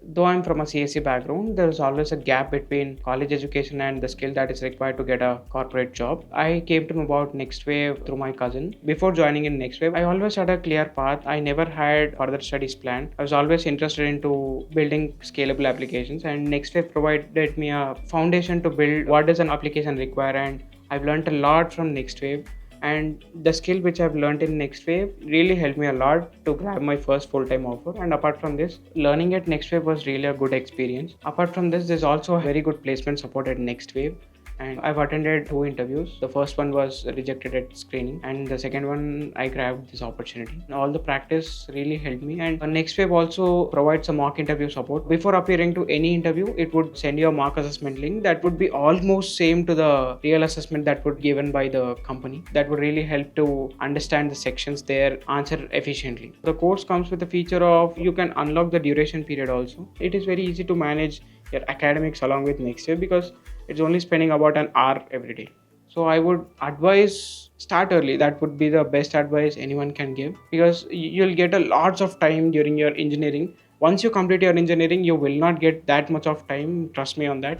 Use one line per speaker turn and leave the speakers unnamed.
Though I'm from a CSC background, there is always a gap between college education and the skill that is required to get a corporate job. I came to know about NxtWave through my cousin. Before joining in NxtWave, I always had a clear path. I never had further studies planned. I was always interested into building scalable applications, and NxtWave provided me a foundation to build what does an application require, and I've learned a lot from NxtWave, and the skill which I've learned in NxtWave really helped me a lot to grab my first full-time offer. And apart from this, learning at NxtWave was really a good experience. Apart from this, there's also a very good placement support at NxtWave, and I've attended 2 interviews. The first one was rejected at screening, and the second one I grabbed this opportunity. All the practice really helped me, and NxtWave also provides a mock interview support. Before appearing to any interview, it would send you a mock assessment link that would be almost same to the real assessment that would given by the company. That would really help to understand the sections there, answer efficiently. The course comes with the feature of you can unlock the duration period also. It is very easy to manage your academics along with NxtWave because it's only spending about an hour every day. So I would advise start early. That would be the best advice anyone can give, because you'll get a lots of time during your engineering. Once you complete your engineering, you will not get that much of time, trust me on that.